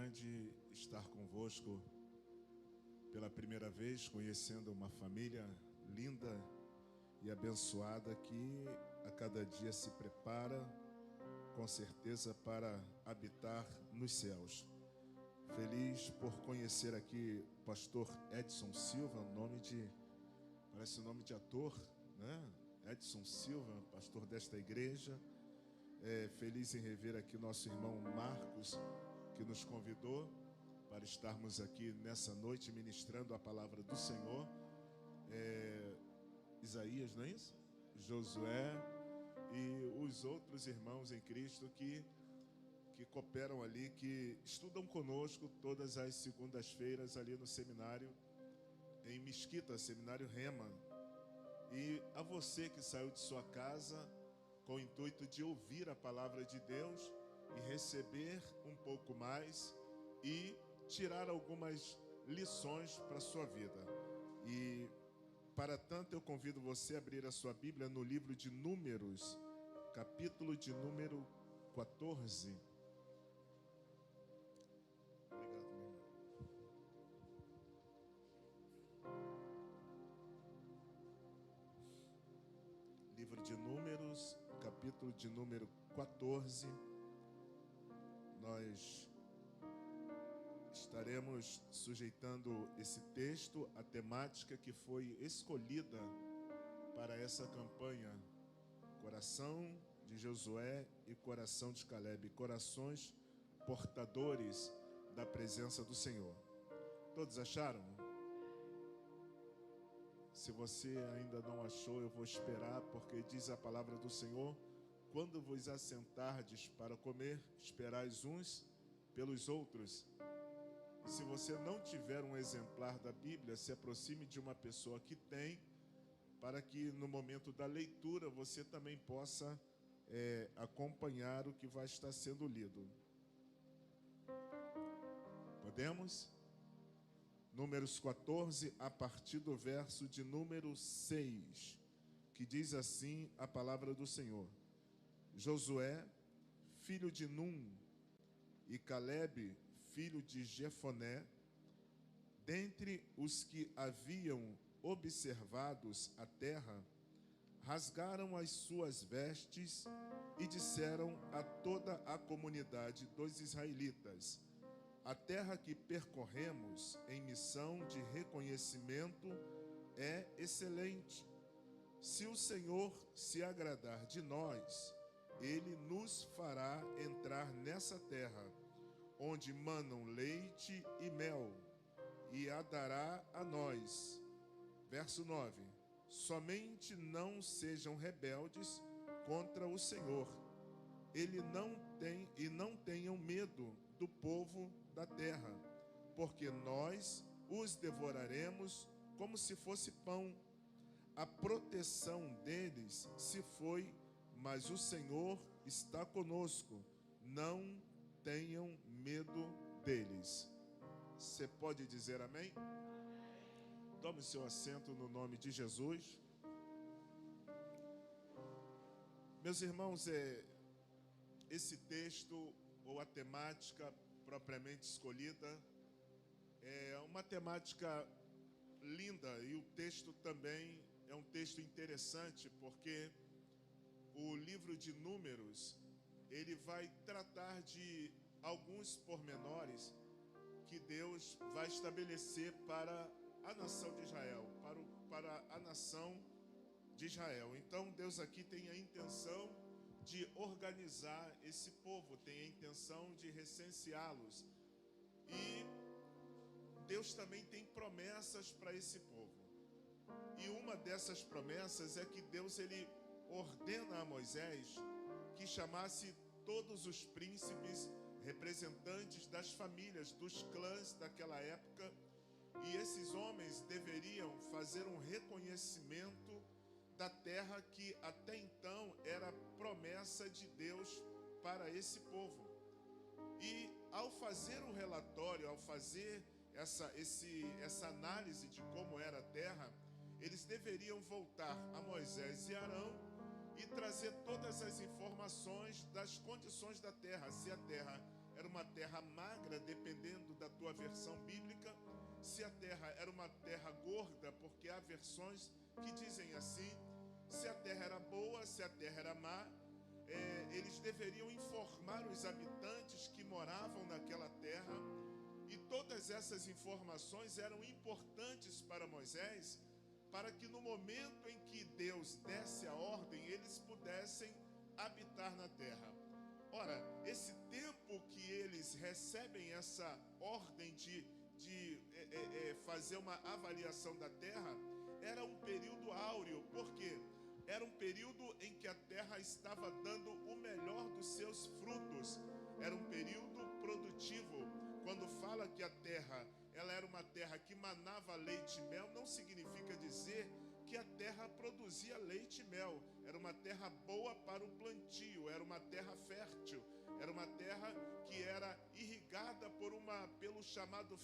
grande estar convosco pela primeira vez, conhecendo uma família linda e abençoada que a cada dia se prepara, com certeza, para habitar nos céus. Feliz por conhecer aqui o pastor Edson Silva, parece nome de ator, né? Edson Silva, pastor desta igreja. Feliz em rever aqui nosso irmão Marcos, que nos convidou para estarmos aqui nessa noite ministrando a palavra do Senhor. Isaías, não é isso? Josué e os outros irmãos em Cristo que cooperam ali, que estudam conosco todas as segundas-feiras ali no seminário, em Mesquita, seminário Rema. E a você que saiu de sua casa com o intuito de ouvir a palavra de Deus e receber um pouco mais e tirar algumas lições para a sua vida. E para tanto eu convido você a abrir a sua Bíblia no livro de Números, capítulo de número 14. Obrigado, meu irmão. Livro de Números, capítulo de número 14. Nós estaremos sujeitando esse texto à temática que foi escolhida para essa campanha: coração de Josué e coração de Caleb, corações portadores da presença do Senhor. Todos acharam? Se você ainda não achou, eu vou esperar, porque diz a palavra do Senhor: quando vos assentardes para comer, esperais uns pelos outros. E se você não tiver um exemplar da Bíblia, se aproxime de uma pessoa que tem, para que no momento da leitura você também possa acompanhar o que vai estar sendo lido. Podemos? Números 14, a partir do verso de número 6, que diz assim a palavra do Senhor: Josué, filho de Num, e Caleb, filho de Jefoné, dentre os que haviam observados a terra, rasgaram as suas vestes e disseram a toda a comunidade dos israelitas: a terra que percorremos em missão de reconhecimento é excelente. Se o Senhor se agradar de nós, Ele nos fará entrar nessa terra, onde manam leite e mel, e a dará a nós. Verso 9: somente não sejam rebeldes contra o Senhor. Não tenham medo do povo da terra, porque nós os devoraremos como se fosse pão. A proteção deles se foi, mas o Senhor está conosco. Não tenham medo deles. Você pode dizer amém? Tome seu assento no nome de Jesus. Meus irmãos, esse texto, ou a temática propriamente escolhida, é uma temática linda, e o texto também é um texto interessante, porque o livro de Números, ele vai tratar de alguns pormenores que Deus vai estabelecer para a nação de Israel, para a nação de Israel. Então Deus aqui tem a intenção de organizar esse povo, tem a intenção de recenseá-los, e Deus também tem promessas para esse povo. E uma dessas promessas é que Deus, ele ordena a Moisés que chamasse todos os príncipes, representantes das famílias, dos clãs daquela época, e esses homens deveriam fazer um reconhecimento da terra que até então era promessa de Deus para esse povo. E ao fazer o relatório, ao fazer essa análise de como era a terra, eles deveriam voltar a Moisés e Arão e trazer todas as informações das condições da terra, se a terra era uma terra magra, dependendo da tua versão bíblica. Se a terra era uma terra gorda, porque há versões que dizem assim. Se a terra era boa, se a terra era má, eles deveriam informar os habitantes que moravam naquela terra. E todas essas informações eram importantes para Moisés, para que no momento em que Deus desse a ordem, eles pudessem habitar na terra. Ora, esse tempo que eles recebem essa ordem de fazer uma avaliação da terra, era um período áureo. Por quê? Era um período em que a terra estava dando o melhor dos seus frutos. Era um período produtivo. Quando fala que a terra, ela era uma terra que manava leite e mel, não significa dizer que a terra produzia leite e mel. Era uma terra boa para o plantio, era uma terra fértil, era uma terra que era irrigada pelo chamado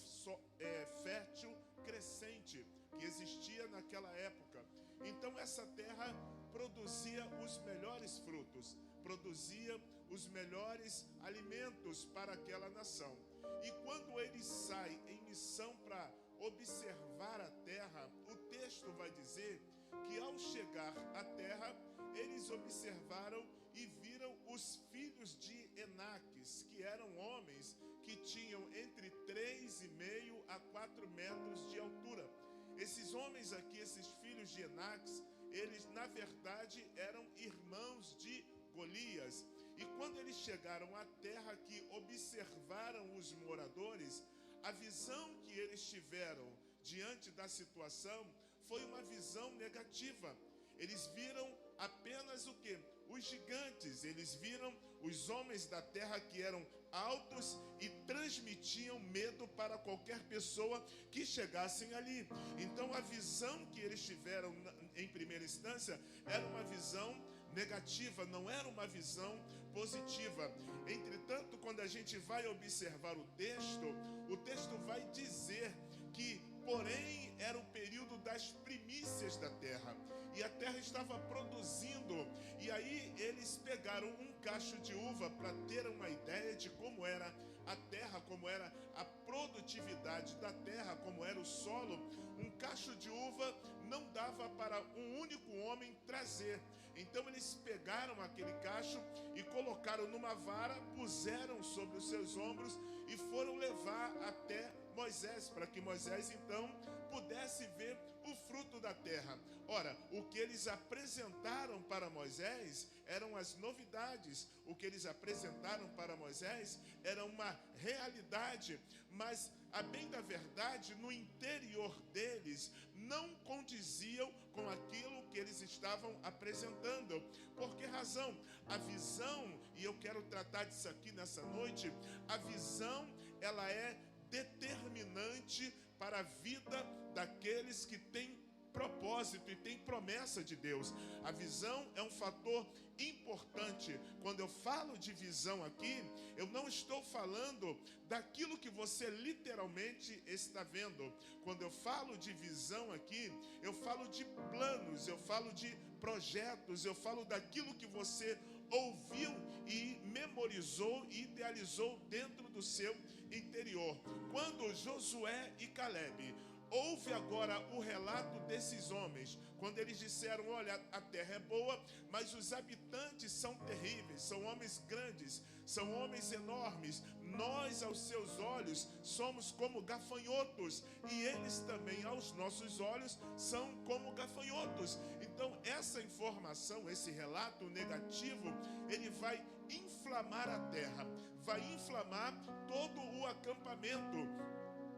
fértil crescente, que existia naquela época. Então essa terra produzia os melhores frutos, produzia os melhores alimentos para aquela nação. E quando eles saem em missão para observar a terra, o texto vai dizer que ao chegar à terra, eles observaram e viram os filhos de Enaques, que eram homens que tinham entre 3,5 a 4 metros de altura. Esses homens aqui, esses filhos de Enaques, eles na verdade eram irmãos de Golias. E quando eles chegaram à terra, que observaram os moradores, a visão que eles tiveram diante da situação foi uma visão negativa. Eles viram apenas o quê? Os gigantes. Eles viram os homens da terra que eram altos e transmitiam medo para qualquer pessoa que chegassem ali. Então a visão que eles tiveram em primeira instância era uma visão negativa, não era uma visão positiva. Entretanto, quando a gente vai observar o texto vai dizer que, porém, era o período das primícias da terra, e a terra estava produzindo. E aí eles pegaram um cacho de uva para ter uma ideia de como era a terra, como era a produtividade da terra, como era o solo. Um cacho de uva não dava para um único homem trazer. Então eles pegaram aquele cacho e colocaram numa vara, puseram sobre os seus ombros e foram levar até Moisés, para que Moisés então pudesse ver o fruto da terra. Ora, o que eles apresentaram para Moisés eram as novidades. O que eles apresentaram para Moisés era uma realidade, mas a bem da verdade, no interior deles não condiziam com aquilo que eles estavam apresentando. Por que razão? A visão, e eu quero tratar disso aqui nessa noite, a visão, ela é determinante para a vida daqueles que têm propósito e têm promessa de Deus. A visão é um fator importante. Quando eu falo de visão aqui, eu não estou falando daquilo que você literalmente está vendo. Quando eu falo de visão aqui, eu falo de planos, eu falo de projetos, eu falo daquilo que você ouviu e memorizou e idealizou dentro do seu interior. Quando Josué e Caleb ouve agora o relato desses homens, quando eles disseram: olha, a terra é boa, mas os habitantes são terríveis, são homens grandes, são homens enormes, nós aos seus olhos somos como gafanhotos, e eles também aos nossos olhos são como gafanhotos. Então essa informação, esse relato negativo, ele vai inflamar a terra, vai inflamar todo o acampamento.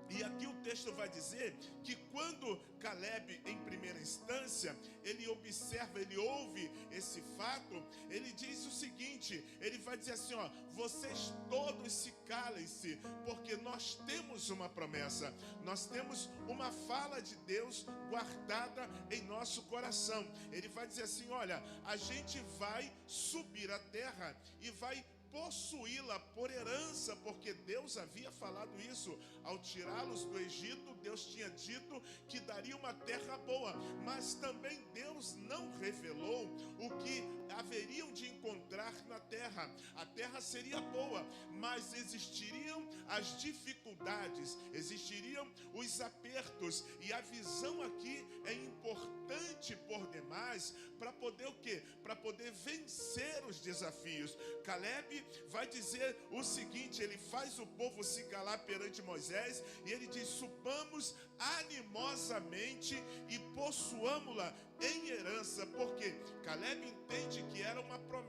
E aqui o texto vai dizer que quando Caleb, em primeira instância, ele observa, ele ouve esse fato, ele diz o seguinte, ele vai dizer assim, ó: vocês todos se calem-se, porque nós temos uma promessa, nós temos uma fala de Deus guardada em nosso coração. Ele vai dizer assim: olha, a gente vai subir a terra e vai possuí-la por herança, porque Deus havia falado isso. Ao tirá-los do Egito, Deus tinha dito que daria uma terra boa, mas também Deus não revelou o que haveriam de encontrar na terra. A terra seria boa, mas existiriam as dificuldades, existiriam os apertos, e a visão aqui é importante por demais para poder o quê? Para poder vencer os desafios. Caleb vai dizer o seguinte, ele faz o povo se calar perante Moisés, e ele diz: subamos animosamente e possuamo-la em herança, porque Caleb entende que era uma promessa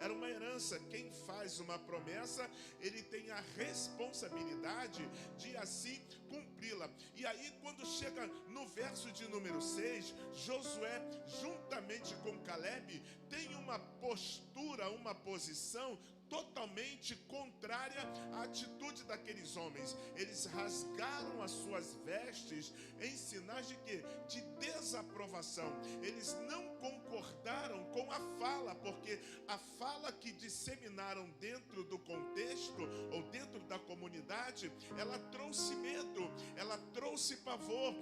era uma herança. Quem faz uma promessa, ele tem a responsabilidade de assim cumpri-la. E aí, quando chega no verso de número 6, Josué, juntamente com Caleb, tem uma postura, uma posição totalmente contrária à atitude daqueles homens. Eles rasgaram as suas vestes em sinais de quê? De desaprovação. Eles não concordaram com a fala, porque a fala que disseminaram dentro do contexto ou dentro da comunidade, ela trouxe medo, ela trouxe pavor,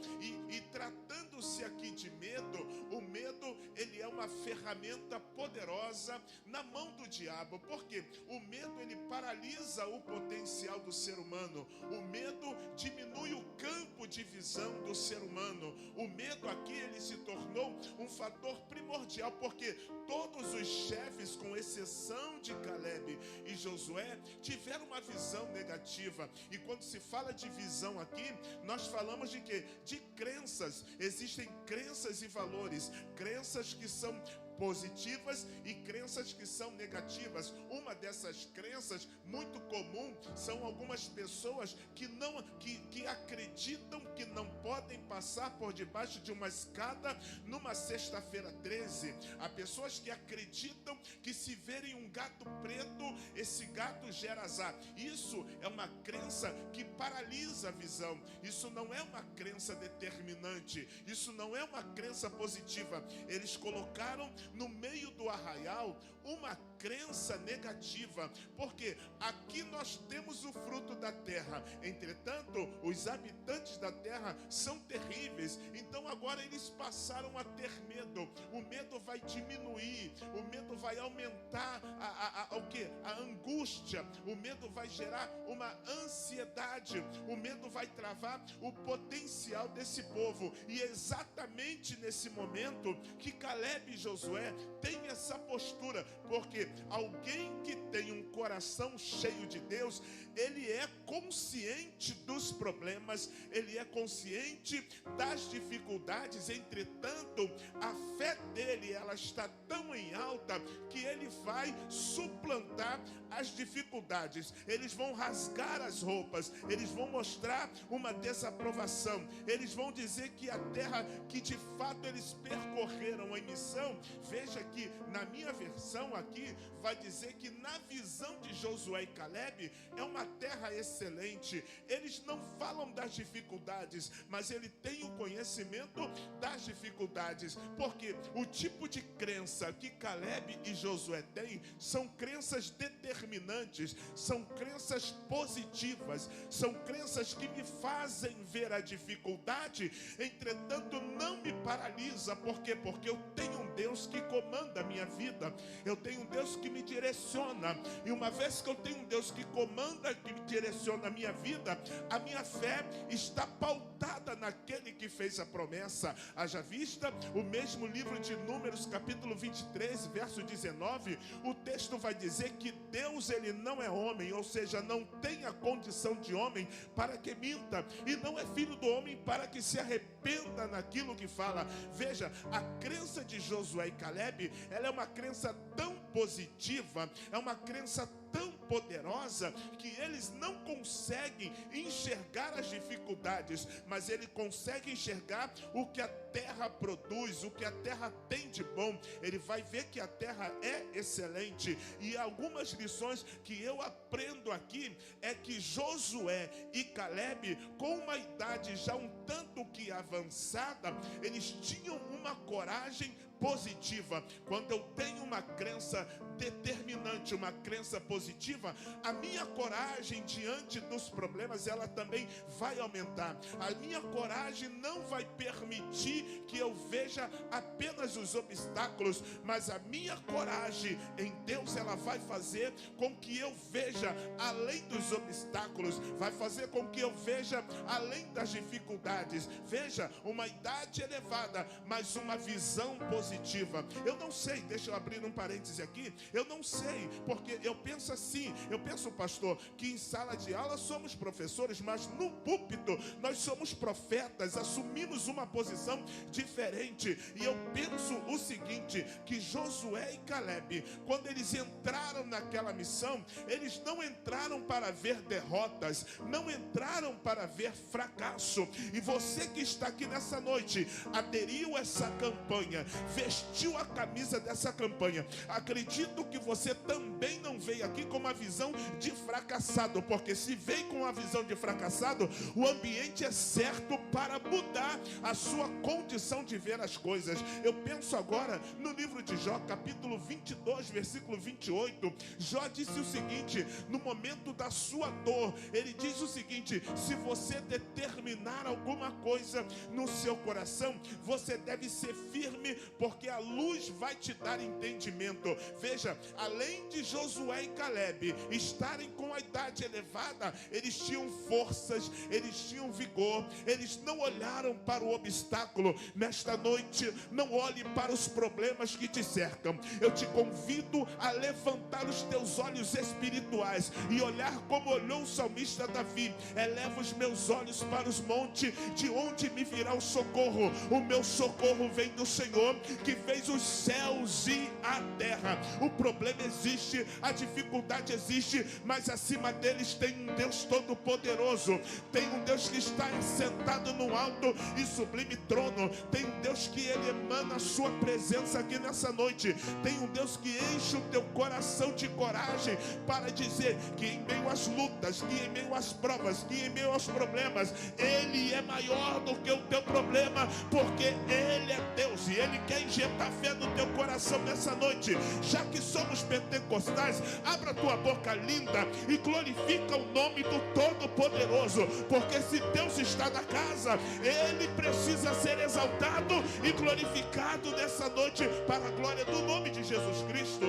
e tratando-se aqui de medo, o medo, ele é uma ferramenta poderosa na mão do diabo. Por quê? O medo, ele paralisa o potencial do ser humano. O medo diminui o campo de visão do ser humano. O medo aqui, ele se tornou um fator primordial, porque todos os chefes, com exceção de Caleb e Josué, tiveram uma visão negativa. E quando se fala de visão aqui, nós falamos de quê? De crenças. Existem crenças e valores, crenças que são positivas e crenças que são negativas. Uma dessas crenças muito comum são algumas pessoas que acreditam que não podem passar por debaixo de uma escada numa sexta-feira 13. Há pessoas que acreditam que se verem um gato preto, esse gato gera azar. Isso é uma crença que paralisa a visão. Isso não é uma crença determinante. Isso não é uma crença positiva. Eles colocaram no meio do arraial uma crença negativa, porque aqui nós temos o fruto da terra, entretanto os habitantes da terra são terríveis. Então agora eles passaram a ter medo. O medo vai diminuir, o medo vai aumentar a angústia, o medo vai gerar uma ansiedade, o medo vai travar o potencial desse povo. E é exatamente nesse momento que Caleb e Josué têm essa postura, porque alguém que tem um coração cheio de Deus, ele é consciente dos problemas, ele é consciente das dificuldades. Entretanto, a fé dele, ela está tão em alta que ele vai suplantar as dificuldades. Eles vão rasgar as roupas, eles vão mostrar uma desaprovação, eles vão dizer que a terra que de fato eles percorreram em missão, veja que na minha versão aqui vai dizer que na visão de Josué e Caleb é uma terra excelente. Eles não falam das dificuldades, mas ele tem o conhecimento das dificuldades, porque o tipo de crença que Caleb e Josué têm são crenças determinantes, são crenças positivas, são crenças que me fazem ver a dificuldade, entretanto não me paralisa. Por quê? Porque eu tenho um Deus que comanda a minha vida, eu tenho um Deus que me direciona, e uma vez que eu tenho um Deus que comanda, que me direciona a minha vida, a minha fé está pautada naquele que fez a promessa. Haja vista o mesmo livro de Números, capítulo 23, verso 19, o texto vai dizer que Deus, ele não é homem, ou seja, não tem a condição de homem para que minta, e não é filho do homem para que se arrependa naquilo que fala. Veja, a crença de Josué e Caleb, ela é uma crença tão positiva, é uma crença tão poderosa, que eles não conseguem enxergar as dificuldades, mas ele consegue enxergar o que a terra produz, o que a terra tem de bom. Ele vai ver que a terra é excelente. E algumas lições que eu aprendo aqui é que Josué e Caleb, com uma idade já um tanto que avançada, eles tinham uma coragem positiva. Quando eu tenho uma crença determinante, uma crença positiva, a minha coragem diante dos problemas, ela também vai aumentar. A minha coragem não vai permitir que eu veja apenas os obstáculos, mas a minha coragem em Deus, ela vai fazer com que eu veja além dos obstáculos, vai fazer com que eu veja além das dificuldades. Veja, uma idade elevada, mas uma visão positiva. Eu não sei, deixa eu abrir um parêntese aqui, eu não sei, porque eu penso assim, eu penso, pastor, que em sala de aula somos professores, mas no púlpito nós somos profetas, assumimos uma posição diferente. E eu penso o seguinte, que Josué e Caleb, quando eles entraram naquela missão, eles não entraram para ver derrotas, não entraram para ver fracasso. E você que está aqui nessa noite, aderiu a essa campanha, vestiu a camisa dessa campanha, acredito que você também não veio aqui com uma visão de fracassado, porque se veio com uma visão de fracassado, o ambiente é certo para mudar a sua condição de ver as coisas. Eu penso agora no livro de Jó, capítulo 22, versículo 28. Jó disse o seguinte, no momento da sua dor, ele diz o seguinte: se você determinar alguma coisa no seu coração, você deve ser firme, porque a luz vai te dar entendimento. Veja, além de Josué e Caleb estarem com a idade elevada, eles tinham forças, eles tinham vigor, eles não olharam para o obstáculo. Nesta noite, não olhe para os problemas que te cercam. Eu te convido a levantar os teus olhos espirituais e olhar como olhou o salmista Davi: eleva os meus olhos para os montes, de onde me virá o socorro? O meu socorro vem do Senhor, que fez os céus e a terra. O problema existe, a dificuldade existe, mas acima deles tem um Deus todo-poderoso, tem um Deus que está sentado no alto e sublime trono, tem um Deus que ele emana a sua presença aqui nessa noite, tem um Deus que enche o teu coração de coragem para dizer que em meio às lutas, que em meio às provas, que em meio aos problemas, ele é maior do que o teu problema, porque ele é Deus e ele quer injetar fé no teu coração nessa noite. Já que somos pentecostais, abra tua boca linda e glorifica o nome do Todo-Poderoso, porque se Deus está na casa, ele precisa ser exaltado e glorificado nessa noite para a glória do nome de Jesus Cristo.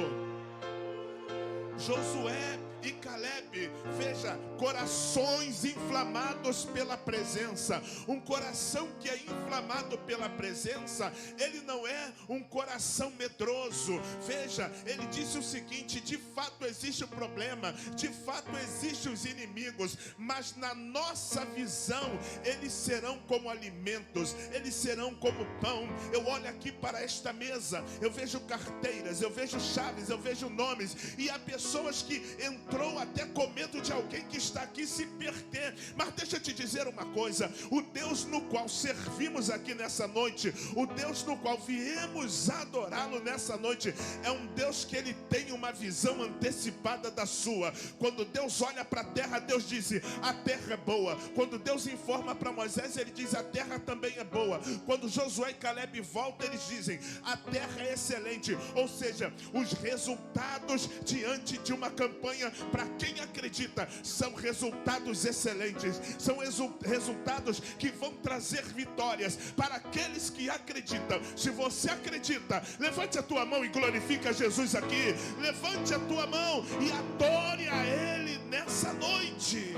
Josué e Caleb, veja, corações inflamados pela presença. Um coração que é inflamado pela presença, ele não é um coração medroso. Veja, ele disse o seguinte: de fato existe o problema, de fato existem os inimigos, mas na nossa visão, eles serão como alimentos, eles serão como pão. Eu olho aqui para esta mesa, eu vejo carteiras, eu vejo chaves, eu vejo nomes, e há pessoas que entrou até com medo de alguém que está aqui se perder. Mas deixa eu te dizer uma coisa: o Deus no qual servimos aqui nessa noite, o Deus no qual viemos adorá-lo nessa noite, é um Deus que ele tem uma visão antecipada da sua. Quando Deus olha para a terra, Deus diz: a terra é boa. Quando Deus informa para Moisés, ele diz: a terra também é boa. Quando Josué e Caleb voltam, eles dizem: a terra é excelente. Ou seja, os resultados diante de uma campanha, para quem acredita, são resultados excelentes, são resultados que vão trazer vitórias para aqueles que acreditam. Se você acredita, levante a tua mão e glorifica Jesus aqui. Levante a tua mão e adore a Ele nessa noite.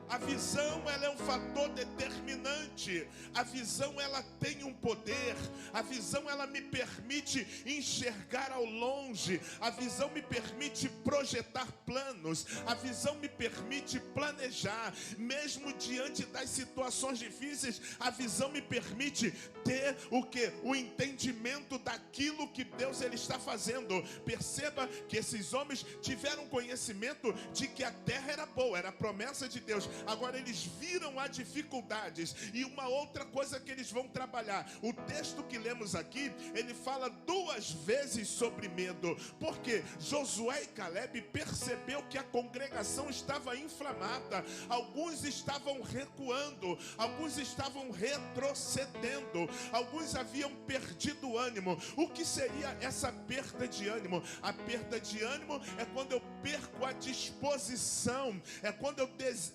A visão, ela é um fator determinante. A visão, ela tem um poder. A visão, ela me permite enxergar ao longe. A visão me permite projetar planos. A visão me permite planejar. Mesmo diante das situações difíceis, a visão me permite ter o quê? O entendimento daquilo que Deus ele está fazendo. Perceba que esses homens tiveram conhecimento de que a terra era boa, era a promessa de Deus. Agora eles viram as dificuldades. E uma outra coisa que eles vão trabalhar. O texto que lemos aqui, ele fala 2 vezes sobre medo. Porque Josué e Caleb percebeu que a congregação estava inflamada. Alguns estavam recuando, alguns estavam retrocedendo, alguns haviam perdido o ânimo. O que seria essa perda de ânimo? A perda de ânimo é quando eu perco a disposição, é quando eu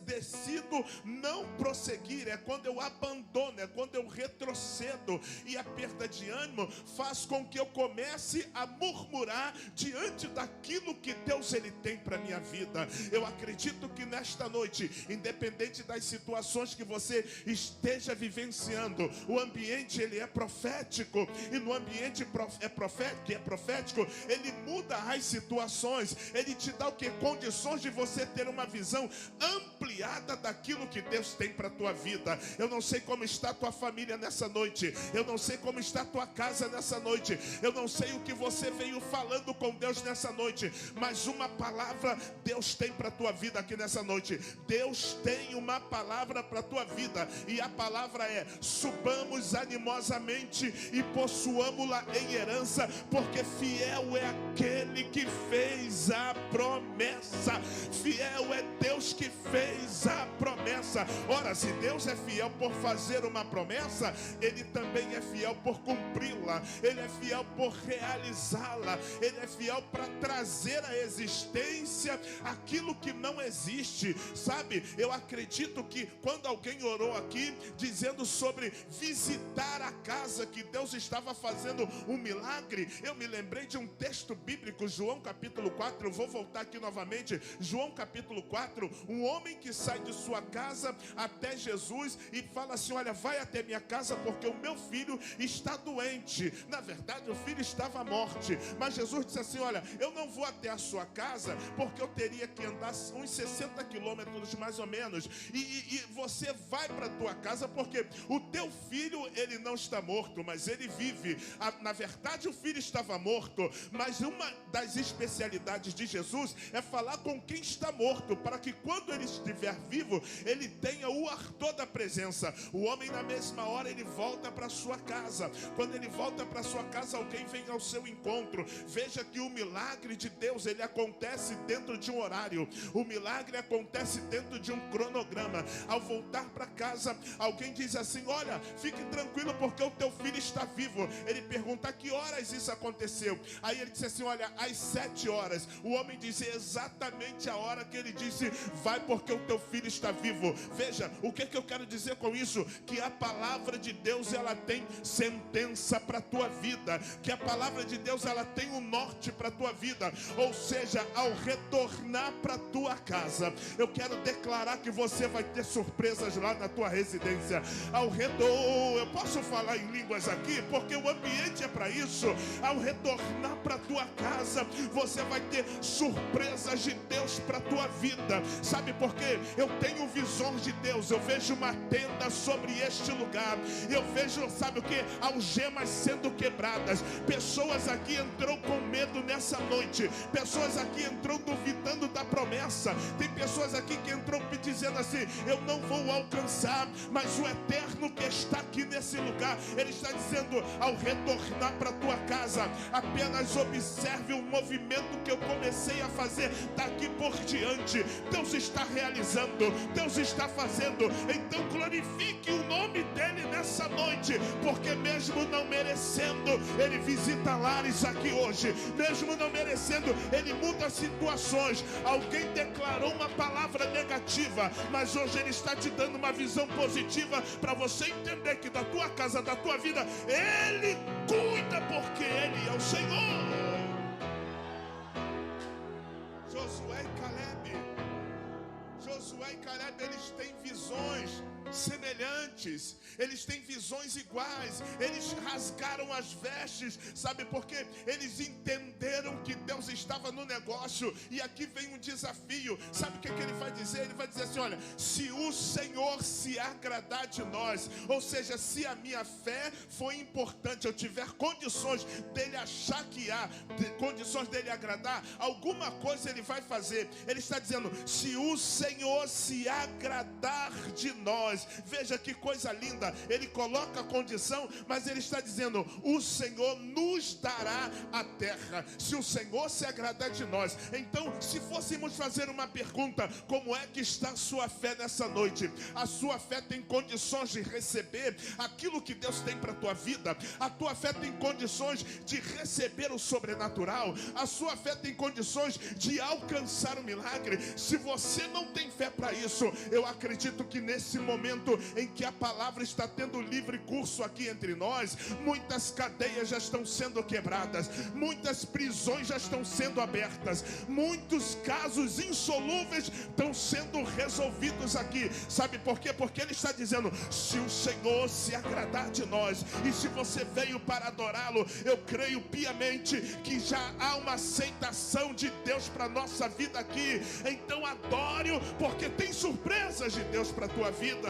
decido não prosseguir, é quando eu abandono, é quando eu retrocedo. E a perda de ânimo faz com que eu comece a murmurar diante daquilo que Deus ele tem para minha vida. Eu acredito que nesta noite, independente das situações que você esteja vivenciando, o ambiente ele é profético, e no ambiente profético, ele muda as situações, ele te dá o que? Condições de você ter uma visão ampliada daquilo que Deus tem para a tua vida. Eu não sei como está a tua família nessa noite, eu não sei como está a tua casa nessa noite, eu não sei o que você veio falando com Deus nessa noite, mas uma palavra Deus tem para a tua vida aqui nessa noite. Deus tem uma palavra para a tua vida, e a palavra é: subamos animosamente e possuamos-la em herança, porque fiel é aquele que fez a promessa. Fiel é Deus que fez a promessa. Ora, se Deus é fiel por fazer uma promessa, Ele também é fiel por cumpri-la, Ele é fiel por realizá-la, Ele é fiel para trazer à existência aquilo que não existe. Sabe, eu acredito que quando alguém orou aqui dizendo sobre visitar a casa que Deus estava fazendo um milagre, eu me lembrei de um texto bíblico, João capítulo 4, eu vou voltar aqui novamente, João capítulo 4, um homem que sai de sua casa até Jesus e fala assim: olha, vai até minha casa porque o meu filho está doente. Na verdade o filho estava à morte, mas Jesus disse assim: olha, eu não vou até a sua casa porque eu teria que andar uns 60 quilômetros mais ou menos, e você vai para a tua casa porque o teu filho, ele não está morto, mas ele vive. Na verdade o filho estava morto, mas uma das especialidades de Jesus é falar com quem está morto, para que quando ele estiver vivo, ele tenha o ardor da presença. O homem na mesma hora ele volta para sua casa. Quando ele volta para sua casa, alguém vem ao seu encontro. Veja que o milagre de Deus, ele acontece dentro de um horário. O milagre acontece dentro de um cronograma. Ao voltar para casa, alguém diz assim: olha, fique tranquilo porque o teu filho está vivo. Ele pergunta: a que horas isso aconteceu? Aí ele disse assim: olha, às 7 horas. O homem disse exatamente a hora que ele disse: vai porque o teu filho está vivo. Veja, o que eu quero dizer com isso? Que a palavra de Deus, ela tem sentença para a tua vida, que a palavra de Deus, ela tem um norte para a tua vida. Ou seja, ao retornar para a tua casa, eu quero declarar que você vai ter surpresas lá na tua residência. Ao retorno, eu posso falar em línguas aqui porque o ambiente é para isso. Ao retornar para a tua casa, você vai ter surpresas de Deus para a tua vida. Sabe por quê? Eu tenho visões de Deus. Eu vejo uma tenda sobre este lugar. Eu vejo, sabe o que? Algemas sendo quebradas. Pessoas aqui entrou com medo nessa noite. Pessoas aqui entrou duvidando da promessa. Tem pessoas aqui que entrou dizendo assim: eu não vou alcançar, mas o eterno que está aqui nesse lugar, ele está dizendo: ao retornar para a tua casa, apenas observe o movimento que eu comecei a fazer daqui por diante. Deus está realizando, Deus está fazendo. Então glorifique o nome dele nessa noite, porque mesmo não merecendo, ele visita lares aqui hoje. Mesmo não merecendo, ele muda situações. Alguém declarou uma palavra negativa, mas hoje ele está te dando uma visão positiva para você entender que da tua casa, da tua vida, ele cuida, porque ele é o Senhor. Josué e Caleb, eles têm visões semelhantes, eles têm visões iguais, eles rasgaram as vestes. Sabe por quê? Eles entenderam que Deus estava no negócio. E aqui vem um desafio. Sabe o que ele vai dizer? Ele vai dizer assim, olha, se o Senhor se agradar de nós, ou seja, se a minha fé foi importante, eu tiver condições dele achar que há condições dele agradar, alguma coisa ele vai fazer. Ele está dizendo, se o Senhor se agradar de nós, veja que coisa linda, ele coloca a condição, mas ele está dizendo, o Senhor nos dará a terra, se o Senhor se agradar de nós. Então, se fôssemos fazer uma pergunta, como é que está a sua fé nessa noite? A sua fé tem condições de receber aquilo que Deus tem para a tua vida? A tua fé tem condições de receber o sobrenatural? A sua fé tem condições de alcançar o milagre? Se você não tem fé para isso, eu acredito que nesse momento em que a palavra está tendo livre curso aqui entre nós, muitas cadeias já estão sendo quebradas, muitas prisões já estão sendo abertas, muitos casos insolúveis estão sendo resolvidos aqui. Sabe por quê? Porque ele está dizendo, se o Senhor se agradar de nós, e se você veio para adorá-lo, eu creio piamente que já há uma aceitação de Deus para a nossa vida aqui. Então adore-o, porque tem surpresas de Deus para a tua vida.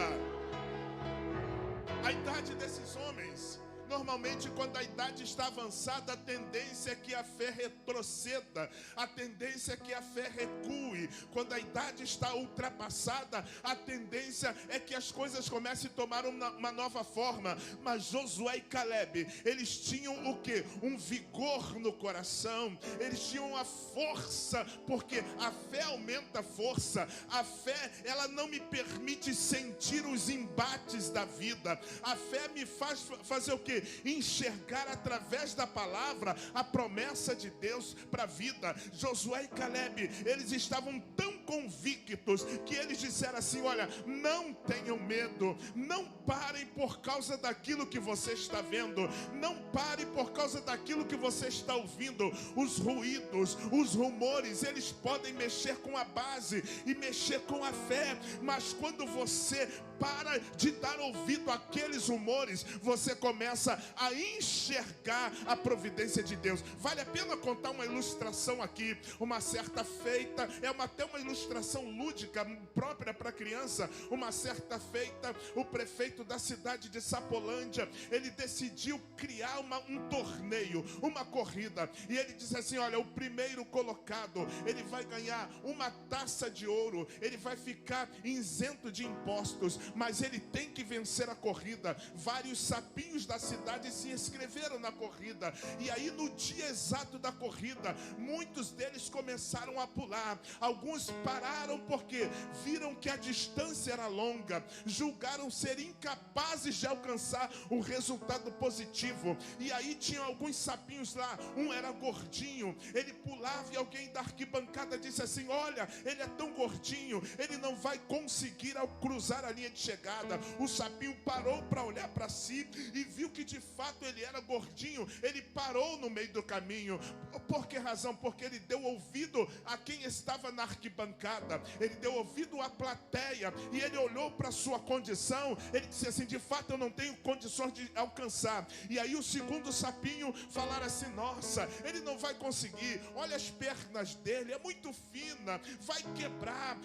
A idade desses homens, normalmente quando a idade está avançada, a tendência é que a fé retroceda, a tendência é que a fé recue. Quando a idade está ultrapassada, a tendência é que as coisas comecem a tomar uma nova forma. Mas Josué e Caleb, eles tinham o quê? Um vigor no coração, eles tinham a força, porque a fé aumenta a força. A fé, ela não me permite sentir os embates da vida. A fé me faz fazer o quê? Enxergar através da palavra a promessa de Deus para a vida. Josué e Caleb, eles estavam tão convictos que eles disseram assim, olha, não tenham medo, não parem por causa daquilo que você está vendo, não parem por causa daquilo que você está ouvindo. Os ruídos, os rumores, eles podem mexer com a base e mexer com a fé, mas quando você para de dar ouvido àqueles rumores, você começa a enxergar a providência de Deus. Vale a pena contar uma ilustração aqui. Uma certa feita, até uma ilustração lúdica própria para criança. Uma certa feita, o prefeito da cidade de Sapolândia, ele decidiu criar um torneio, uma corrida, e ele disse assim, olha, o primeiro colocado, ele vai ganhar uma taça de ouro, ele vai ficar isento de impostos, mas ele tem que vencer a corrida. Vários sapinhos da cidade se inscreveram na corrida, e aí no dia exato da corrida, muitos deles começaram a pular. Alguns pararam porque viram que a distância era longa, julgaram ser incapazes de alcançar um resultado positivo. E aí tinham alguns sapinhos lá, um era gordinho, ele pulava e alguém da arquibancada disse assim, olha, ele é tão gordinho, ele não vai conseguir ao cruzar a linha de chegada. O sapinho parou para olhar para si e viu que de fato ele era gordinho. Ele parou no meio do caminho. Por que razão? Porque ele deu ouvido a quem estava na arquibancada, ele deu ouvido à plateia, e ele olhou para a sua condição. Ele disse assim, de fato eu não tenho condições de alcançar. E aí o segundo sapinho falaram assim, nossa, ele não vai conseguir, olha as pernas dele, é muito fina, vai quebrar,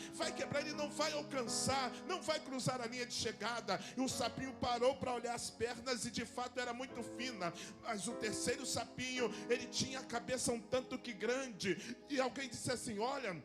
ele não vai alcançar, não vai cruzar a linha de chegada. E o sapinho parou para olhar as pernas e de fato era muito fina. Mas o terceiro sapinho, ele tinha a cabeça um tanto que grande, e alguém disse assim, olha,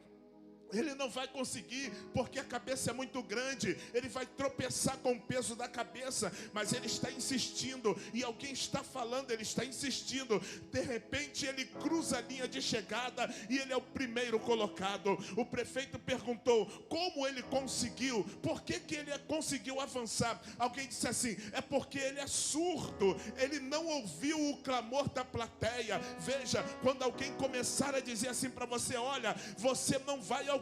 ele não vai conseguir, porque a cabeça é muito grande, ele vai tropeçar com o peso da cabeça. Mas ele está insistindo, e alguém está falando, ele está insistindo. De repente ele cruza a linha de chegada, e ele é o primeiro colocado. O prefeito perguntou, como ele conseguiu? Por que ele conseguiu avançar? Alguém disse assim, é porque ele é surdo, ele não ouviu o clamor da plateia. Veja, quando alguém começar a dizer assim para você, olha, você não vai alcançar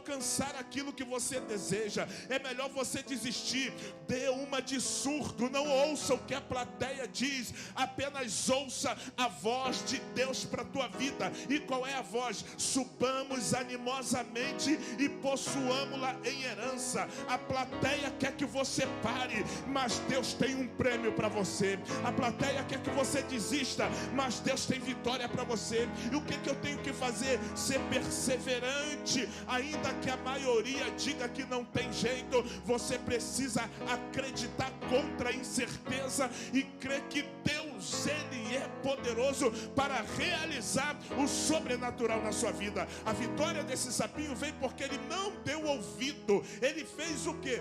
aquilo que você deseja, é melhor você desistir. Dê uma de surdo, não ouça o que a plateia diz, apenas ouça a voz de Deus para a tua vida. E qual é a voz? Subamos animosamente e possuamos-la em herança. desça, a plateia quer que você pare, mas Deus tem um prêmio para você. A plateia quer que você desista, mas Deus tem vitória para você. E o que eu tenho que fazer? Ser perseverante, ainda que a maioria diga que não tem jeito. Você precisa acreditar contra a incerteza e crer que Deus, Ele é poderoso para realizar o sobrenatural na sua vida. A vitória desse sapinho vem porque ele não deu ouvido. Ele fez o quê?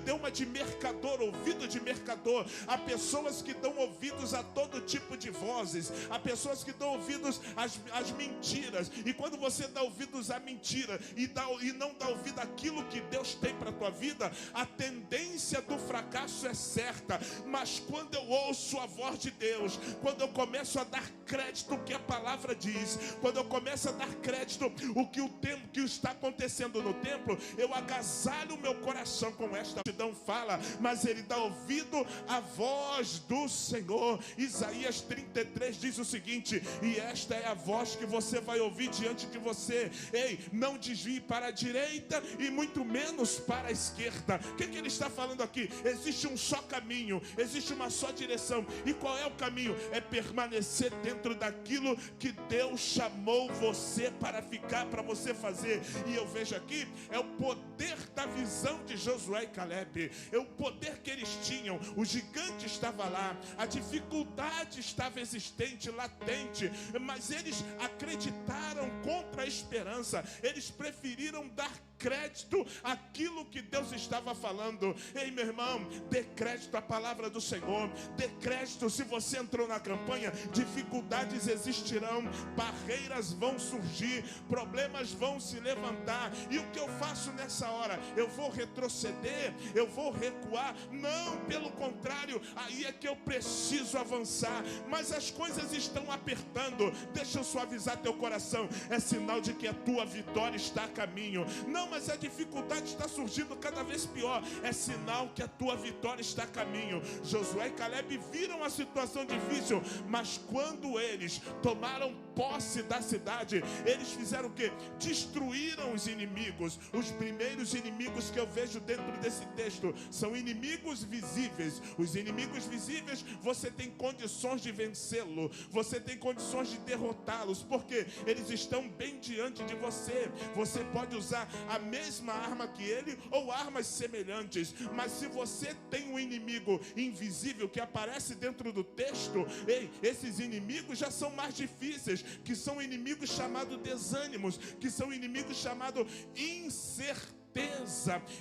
Deu uma de mercador, ouvido de mercador. Há pessoas que dão ouvidos a todo tipo de vozes. Há pessoas que dão ouvidos às mentiras. E quando você dá ouvidos à mentira e não dá ouvido àquilo que Deus tem para a tua vida, a tendência do fracasso é certa. Mas quando eu ouço a voz de Deus, quando eu começo a dar crédito ao que a palavra diz, quando eu começo a dar crédito o que o tempo que está acontecendo no templo, eu agasalho o meu coração com esta multidão fala, mas ele dá ouvido à voz do Senhor. Isaías 33 diz o seguinte: e esta é a voz que você vai ouvir diante de você. Ei, não desvie para a direita e muito menos para a esquerda. O que ele está falando aqui? Existe um só caminho, existe uma só direção. E qual é o caminho? É permanecer dentro daquilo que Deus chamou você para ficar, para você fazer. E eu vejo aqui, é o poder da visão de Josué e Caleb. É o poder que eles tinham. O gigante estava lá, a dificuldade estava existente, latente, mas eles acreditaram contra a esperança. Eles preferiram dar crédito àquilo que Deus estava falando. Ei, meu irmão, dê crédito à palavra do Senhor. Dê crédito. Se você entrou na campanha, dificuldades existirão, barreiras vão surgir, problemas vão se levantar. E o que eu faço nessa hora? Eu vou retroceder? Eu vou recuar? Não, pelo contrário, aí é que eu preciso avançar. Mas as coisas estão apertando. Deixa eu suavizar teu coração. É sinal de que a tua vitória está a caminho. Não, mas a dificuldade está surgindo cada vez pior. É sinal que a tua vitória está a caminho. Josué e Caleb viram a situação difícil, mas quando eles tomaram posse da cidade, eles fizeram o quê? Destruíram os inimigos. Os primeiros inimigos que eu vejo dentro desse texto são inimigos visíveis. Os inimigos visíveis, você tem condições de vencê-lo, você tem condições de derrotá-los, porque eles estão bem diante de você. Você pode usar a mesma arma que ele ou armas semelhantes, mas se você tem um inimigo invisível que aparece dentro do texto, ei, esses inimigos já são mais difíceis, que são inimigos chamados desânimos, que são inimigos chamados incerteza.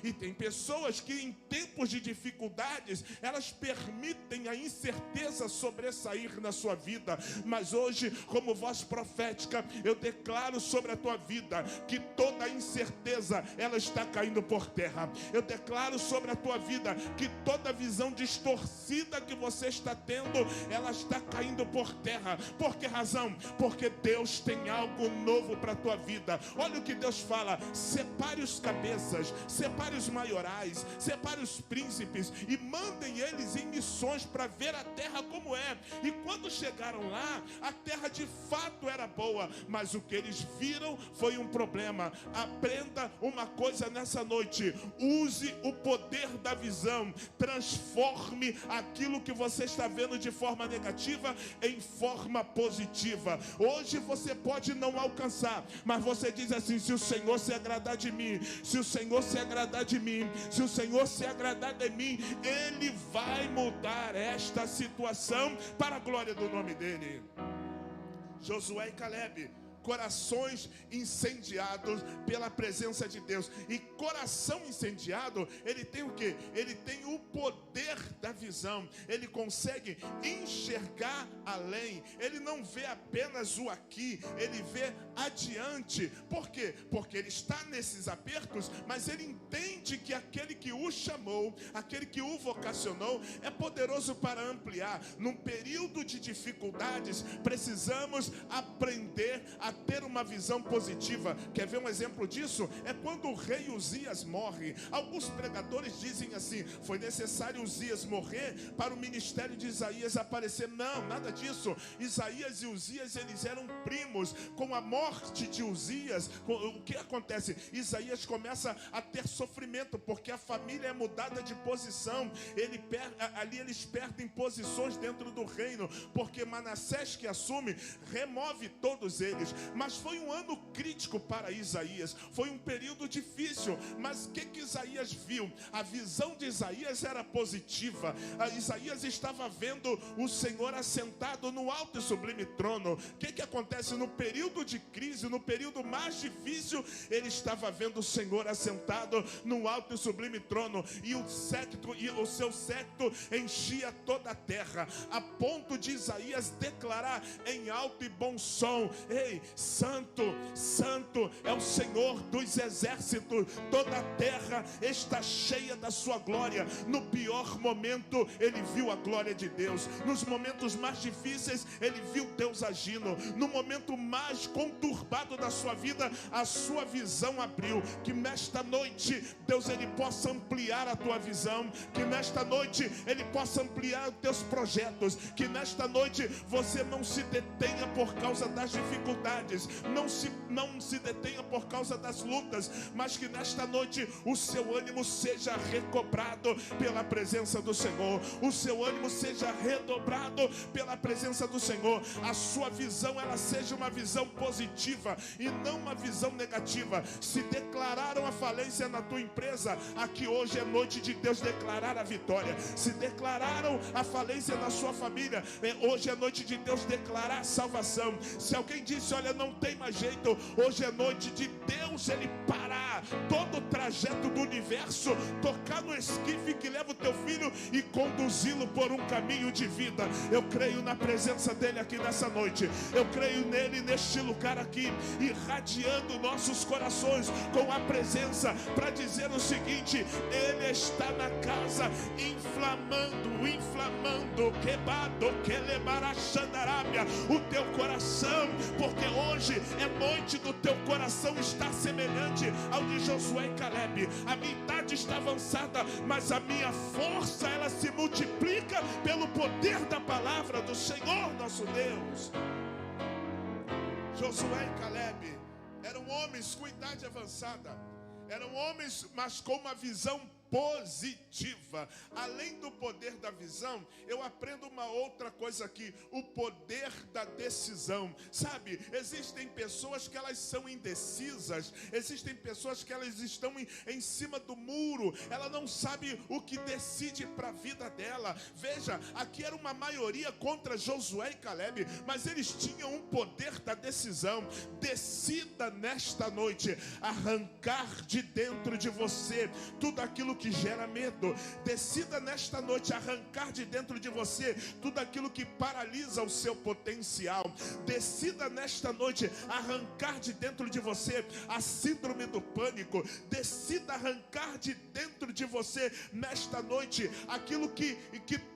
E tem pessoas que em tempos de dificuldades, elas permitem a incerteza sobressair na sua vida. Mas hoje, como voz profética, eu declaro sobre a tua vida que toda a incerteza, ela está caindo por terra. Eu declaro sobre a tua vida que toda visão distorcida que você está tendo, ela está caindo por terra. Por que razão? Porque Deus tem algo novo para a tua vida. Olha o que Deus fala: separe os cabeças, separe os maiorais, separe os príncipes e mandem eles em missões para ver a terra como é. E quando chegaram lá, a terra de fato era boa, mas o que eles viram foi um problema. Aprenda uma coisa nessa noite: use o poder da visão, transforme aquilo que você está vendo de forma negativa em forma positiva. Hoje você pode não alcançar, mas você diz assim: se o Senhor se agradar de mim, se o Senhor se agradar de mim, se o Senhor se agradar de mim, Ele vai mudar esta situação para a glória do nome dEle. Josué e Caleb, corações incendiados pela presença de Deus. E coração incendiado, ele tem o quê? Ele tem o poder da visão. Ele consegue enxergar além. Ele não vê apenas o aqui, ele vê adiante. Por quê? Porque ele está nesses apertos, mas ele entende que aquele que o chamou, aquele que o vocacionou, é poderoso para ampliar. Num período de dificuldades, precisamos aprender a a ter uma visão positiva. Quer ver um exemplo disso? É quando o rei Uzias morre. Alguns pregadores dizem assim: foi necessário Uzias morrer para o ministério de Isaías aparecer. Não, nada disso. Isaías e Uzias, eles eram primos. Com a morte de Uzias, o que acontece? Isaías começa a ter sofrimento, porque a família é mudada de posição. Ali eles perdem posições dentro do reino, porque Manassés, que assume, remove todos eles. Mas foi um ano crítico para Isaías, foi um período difícil. Mas o que Isaías viu? A visão de Isaías era positiva. Isaías estava vendo o Senhor assentado no alto e sublime trono. O que acontece? No período de crise, no período mais difícil, ele estava vendo o Senhor assentado no alto e sublime trono, e o seu séquito enchia toda a terra, a ponto de Isaías declarar em alto e bom som: ei, santo, santo é o Senhor dos exércitos, toda a terra está cheia da sua glória. No pior momento, ele viu a glória de Deus. Nos momentos mais difíceis, ele viu Deus agindo. No momento mais conturbado da sua vida, a sua visão abriu. Que nesta noite, Deus, ele possa ampliar a tua visão. Que nesta noite, ele possa ampliar os teus projetos. Que nesta noite, você não se detenha por causa das dificuldades, não se detenha por causa das lutas, mas que nesta noite o seu ânimo seja recobrado pela presença do Senhor. O seu ânimo seja redobrado pela presença do Senhor. A sua visão, ela seja uma visão positiva e não uma visão negativa. Se declararam a falência na tua empresa, aqui hoje é noite de Deus declarar a vitória. Se declararam a falência na sua família, hoje é noite de Deus declarar a salvação. Se alguém disse: olha, não tem mais jeito, hoje é noite de Deus ele parar todo o trajeto do universo, tocar no esquife que leva o teu filho e conduzi-lo por um caminho de vida. Eu creio na presença dele aqui nessa noite. Eu creio nele neste lugar aqui, irradiando nossos corações com a presença, para dizer o seguinte: ele está na casa, inflamando, quebado, quelebarachandarábia, o teu coração, porque hoje é noite do teu coração estar semelhante ao de Josué e Caleb. A minha idade está avançada, mas a minha força, ela se multiplica pelo poder da palavra do Senhor nosso Deus. Josué e Caleb eram homens com idade avançada, eram homens, mas com uma visão positiva. Além do poder da visão, eu aprendo uma outra coisa aqui: o poder da decisão. Sabe, existem pessoas que elas são indecisas, existem pessoas que elas estão em cima do muro, ela não sabe o que decide para a vida dela. Veja, aqui era uma maioria contra Josué e Caleb, mas eles tinham um poder da decisão. Decida nesta noite arrancar de dentro de você tudo aquilo que gera medo. Decida nesta noite arrancar de dentro de você tudo aquilo que paralisa o seu potencial. Decida nesta noite arrancar de dentro de você a síndrome do pânico. Decida arrancar de dentro de você nesta noite aquilo que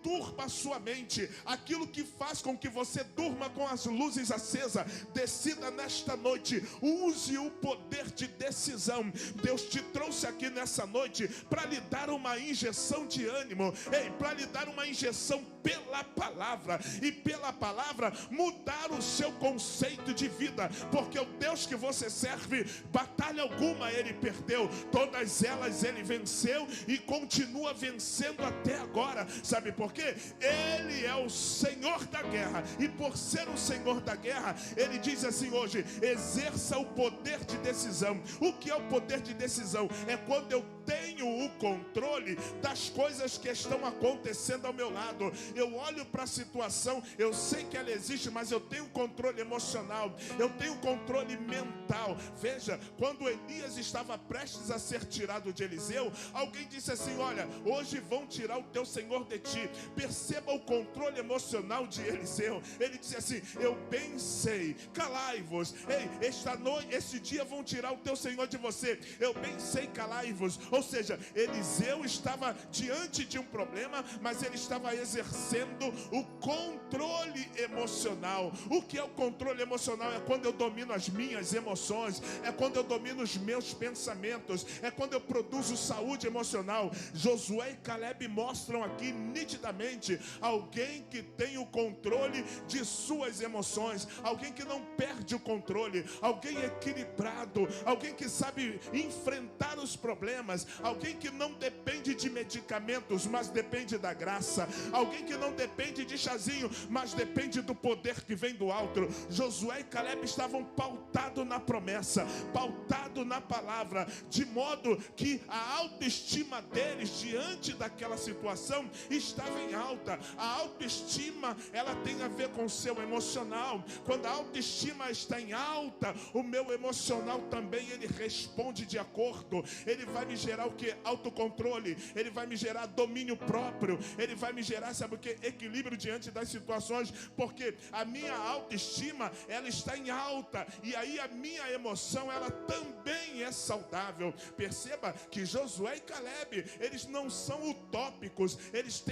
turba a sua mente, aquilo que faz com que você durma com as luzes acesas. Decida nesta noite, use o poder de decisão. Deus te trouxe aqui nessa noite para lhe dar uma injeção de ânimo, para lhe dar uma injeção pela palavra, e pela palavra mudar o seu conceito de vida, porque o Deus que você serve, batalha alguma ele perdeu, todas elas ele venceu e continua vencendo até agora. Sabe por quê? Ele é o Senhor da guerra, e por ser o Senhor da guerra, ele diz assim hoje: exerça o poder de decisão. O que é o poder de decisão? É quando eu tenho o controle das coisas que estão acontecendo ao meu lado. Eu olho para a situação, eu sei que ela existe, mas eu tenho controle emocional, eu tenho controle mental. Veja, quando Elias estava prestes a ser tirado de Eliseu, alguém disse assim: olha, hoje vão tirar o teu Senhor de ti. Perceba o controle emocional de Eliseu. Ele disse assim: eu bem sei, calai-vos, esta noite, este dia vão tirar o teu Senhor de você. Eu bem sei, calai-vos. Ou seja, Eliseu estava diante de um problema, mas ele estava exercendo o controle emocional. O que é o controle emocional? É quando eu domino as minhas emoções, é quando eu domino os meus pensamentos, é quando eu produzo saúde emocional. Josué e Caleb mostram aqui nitidamente alguém que tem o controle de suas emoções, alguém que não perde o controle, alguém equilibrado, alguém que sabe enfrentar os problemas, alguém que não depende de medicamentos, mas depende da graça, alguém que não depende de chazinho, mas depende do poder que vem do alto. Josué e Caleb estavam pautados na promessa, pautados na palavra, de modo que a autoestima deles diante daquela situação estava em alta. A autoestima, ela tem a ver com o seu emocional. Quando a autoestima está em alta, o meu emocional também, ele responde de acordo. Ele vai me gerar o que? Autocontrole. Ele vai me gerar domínio próprio. Ele vai me gerar, sabe o que? Equilíbrio diante das situações, porque a minha autoestima, ela está em alta, e aí a minha emoção, ela também é saudável. Perceba que Josué e Caleb, eles não são utópicos, eles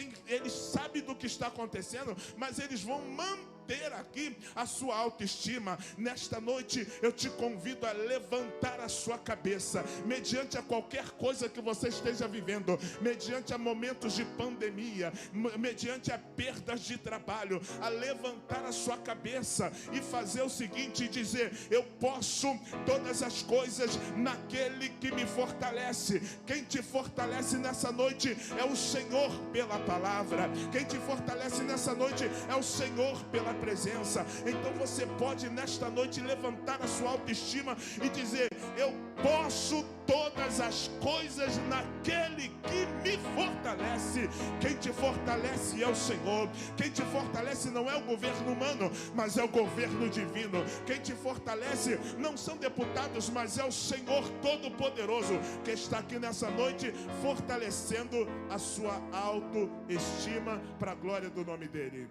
sabem do que está acontecendo, mas eles vão manter aqui a sua autoestima. Nesta noite eu te convido a levantar a sua cabeça, mediante a qualquer coisa que você esteja vivendo, mediante a momentos de pandemia, mediante a perdas de trabalho, a levantar a sua cabeça e fazer o seguinte, dizer: eu posso todas as coisas naquele que me fortalece. Quem te fortalece nessa noite é o Senhor pela palavra. Quem te fortalece nessa noite é o Senhor pela presença. Então você pode nesta noite levantar a sua autoestima e dizer: eu posso todas as coisas naquele que me fortalece. Quem te fortalece é o Senhor. Quem te fortalece não é o governo humano, mas é o governo divino. Quem te fortalece não são deputados, mas é o Senhor Todo-Poderoso, que está aqui nessa noite fortalecendo a sua autoestima para a glória do nome dele.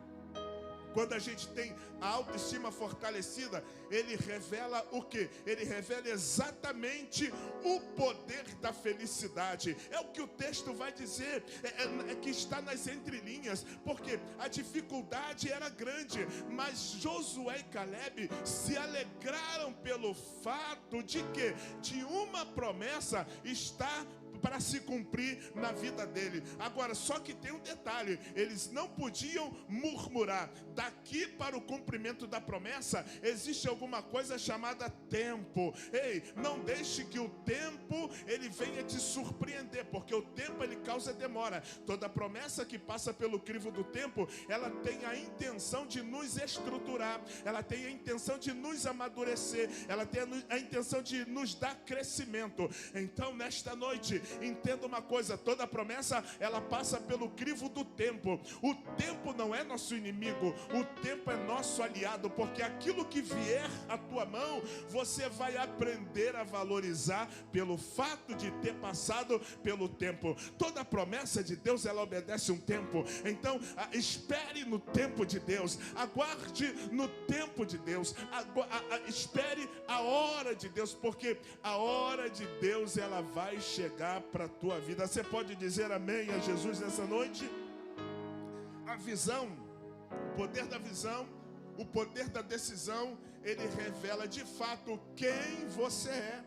Quando a gente tem a autoestima fortalecida, ele revela o quê? Ele revela exatamente o poder da felicidade. É o que o texto vai dizer, é que está nas entrelinhas, porque a dificuldade era grande, mas Josué e Caleb se alegraram pelo fato de que de uma promessa está para se cumprir na vida dele. Agora, só que tem um detalhe: eles não podiam murmurar. Daqui para o cumprimento da promessa existe alguma coisa chamada tempo. Ei, não deixe que o tempo ele venha te surpreender, porque o tempo ele causa demora. Toda promessa que passa pelo crivo do tempo, ela tem a intenção de nos estruturar, ela tem a intenção de nos amadurecer, ela tem a intenção de nos dar crescimento. Então, nesta noite, entenda uma coisa: toda promessa ela passa pelo crivo do tempo. O tempo não é nosso inimigo, o tempo é nosso aliado, porque aquilo que vier à tua mão, você vai aprender a valorizar pelo fato de ter passado pelo tempo. Toda promessa de Deus, ela obedece um tempo. Então, espere no tempo de Deus, aguarde no tempo de Deus, espere a hora de Deus, porque a hora de Deus ela vai chegar para a tua vida. Você pode dizer amém a Jesus nessa noite? A visão, o poder da visão, o poder da decisão, ele revela de fato quem você é.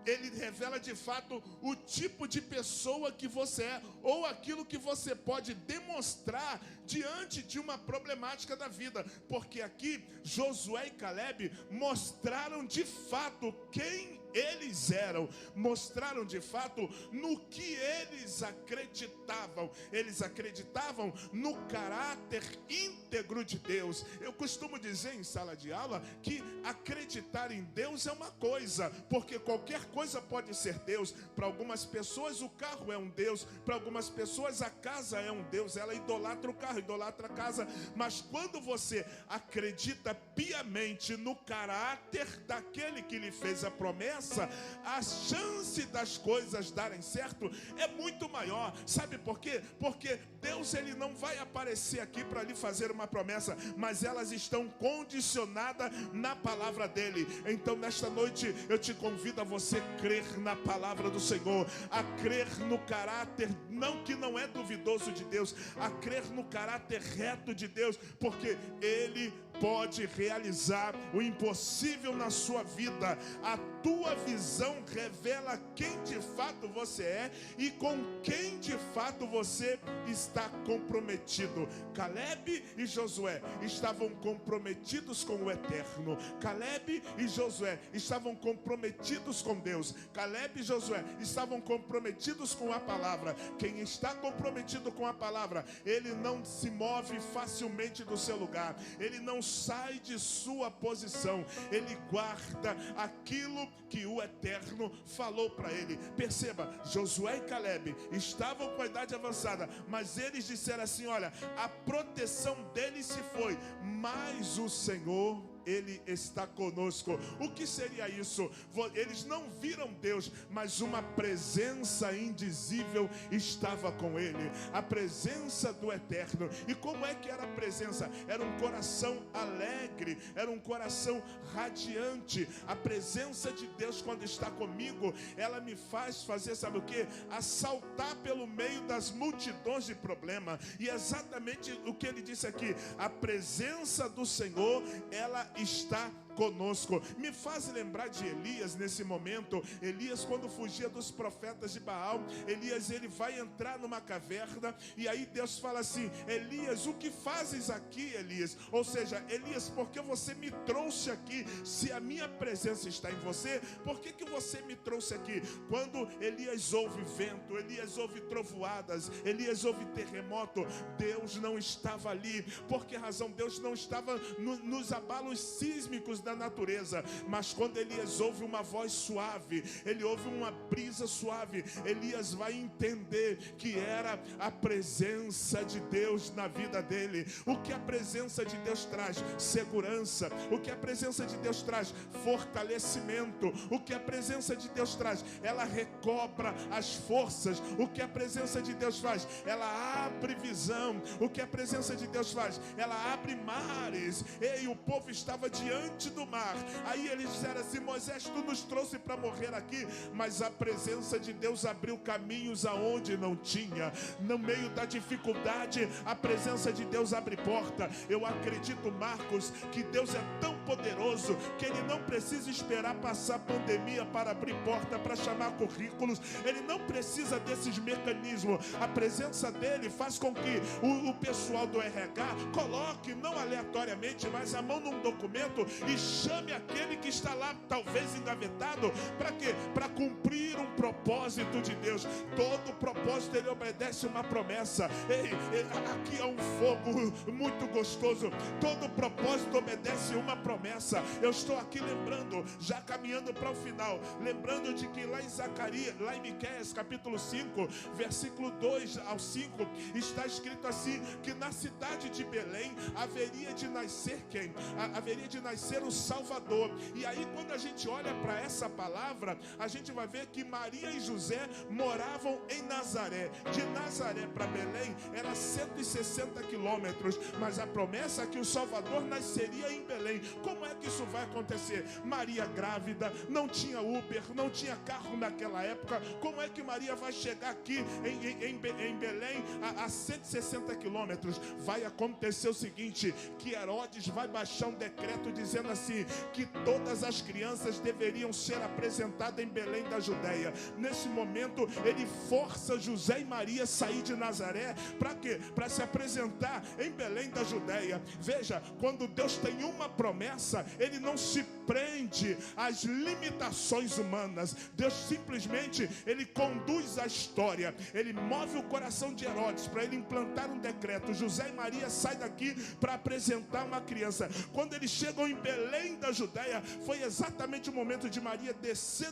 Ele revela de fato o tipo de pessoa que você é, ou aquilo que você pode demonstrar diante de uma problemática da vida. Porque aqui Josué e Caleb mostraram de fato quem eles eram, mostraram de fato no que eles acreditavam. Eles acreditavam no caráter íntegro de Deus. Eu costumo dizer em sala de aula que acreditar em Deus é uma coisa, porque qualquer coisa pode ser Deus. Para algumas pessoas o carro é um Deus, para algumas pessoas a casa é um Deus. Ela idolatra o carro, idolatra a casa. Mas quando você acredita piamente no caráter daquele que lhe fez a promessa, promessa, a chance das coisas darem certo é muito maior. Sabe por quê? Porque Deus, ele não vai aparecer aqui para lhe fazer uma promessa, mas elas estão condicionadas na palavra dele. Então nesta noite eu te convido a você crer na palavra do Senhor, a crer no caráter, não que não é duvidoso de Deus, a crer no caráter reto de Deus, porque ele pode realizar o impossível na sua vida. A tua visão revela quem de fato você é e com quem de fato você está comprometido. Caleb e Josué estavam comprometidos com o eterno. Caleb e Josué estavam comprometidos com Deus. Caleb e Josué estavam comprometidos com a palavra. Quem está comprometido com a palavra, ele não se move facilmente do seu lugar, ele não sai de sua posição, ele guarda aquilo que o eterno falou para ele. Perceba, Josué e Caleb estavam com a idade avançada, mas eles disseram assim: olha, a proteção deles se foi, mas o Senhor, ele está conosco. O que seria isso? Eles não viram Deus, mas uma presença indizível estava com ele, a presença do eterno. E como é que era a presença? Era um coração alegre, era um coração radiante. A presença de Deus, quando está comigo, ela me faz fazer, sabe o que? Assaltar pelo meio das multidões de problemas. E exatamente o que ele disse aqui: a presença do Senhor, ela está conosco. Me faz lembrar de Elias nesse momento. Elias, quando fugia dos profetas de Baal, Elias, ele vai entrar numa caverna, e aí Deus fala assim: Elias, o que fazes aqui, Elias? Ou seja, Elias, por que você me trouxe aqui? Se a minha presença está em você, por que você me trouxe aqui? Quando Elias ouve vento, Elias ouve trovoadas, Elias ouve terremoto, Deus não estava ali. Por que razão? Deus não estava nos abalos sísmicos da natureza, mas quando Elias ouve uma voz suave, ele ouve uma brisa suave, Elias vai entender que era a presença de Deus na vida dele. O que a presença de Deus traz? Segurança. O que a presença de Deus traz? Fortalecimento. O que a presença de Deus traz? Ela recobra as forças. O que a presença de Deus faz? Ela abre visão. O que a presença de Deus faz? Ela abre mares. E o povo estava diante do mar. Aí eles disseram assim: Moisés, tu nos trouxe para morrer aqui, mas a presença de Deus abriu caminhos aonde não tinha. No meio da dificuldade, a presença de Deus abre porta. Eu acredito, Marcos, que Deus é tão poderoso que ele não precisa esperar passar a pandemia para abrir porta, para chamar currículos. Ele não precisa desses mecanismos. A presença dele faz com que o pessoal do RH coloque, não aleatoriamente, mas a mão num documento e chame aquele que está lá, talvez engavetado. Para quê? Para cumprir um propósito de Deus. Todo propósito, ele obedece uma promessa. Aqui há um fogo muito gostoso. Todo propósito obedece uma promessa. Eu estou aqui lembrando, já caminhando para o final, lembrando de que lá em Zacarias, lá em Miqueias capítulo 5, versículo 2 ao 5, está escrito assim: que na cidade de Belém haveria de nascer quem? Haveria de nascer o Salvador. E aí, quando a gente olha para essa palavra, a gente vai ver que Maria e José moravam em Nazaré. De Nazaré para Belém era 160 quilômetros, mas a promessa é que o Salvador nasceria em Belém. Como é que isso vai acontecer? Maria grávida, não tinha Uber, não tinha carro naquela época. Como é que Maria vai chegar aqui em Belém a 160 quilômetros? Vai acontecer o seguinte: que Herodes vai baixar um decreto dizendo assim, que todas as crianças deveriam ser apresentadas em Belém da Judéia. Nesse momento, ele força José e Maria a sair de Nazaré. Para quê? Para se apresentar em Belém da Judéia. Veja, quando Deus tem uma promessa, ele não se prende às limitações humanas. Deus simplesmente, ele conduz a história. Ele move o coração de Herodes para ele implantar um decreto. José e Maria saem daqui para apresentar uma criança. Quando eles chegam em Belém da Judéia, foi exatamente o momento de Maria descer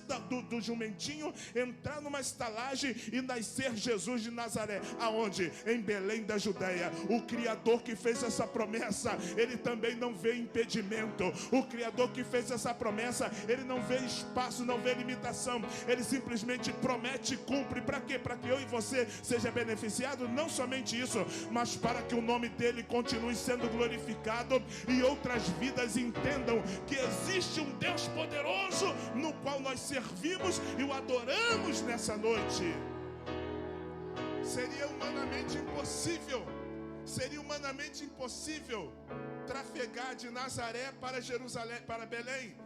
do jumentinho, entrar numa estalagem e nascer Jesus de Nazaré. Aonde? Em Belém da Judéia. O Criador que fez essa promessa, ele também não vê impedimento. O Criador que fez faz essa promessa, Ele não vê espaço, não vê limitação. Ele simplesmente promete e cumpre. Para quê? Para que eu e você seja beneficiado. Não somente isso, mas para que o nome dele continue sendo glorificado e outras vidas entendam que existe um Deus poderoso no qual nós servimos e o adoramos nessa noite. Seria humanamente impossível trafegar de Nazaré para Jerusalém, para Belém,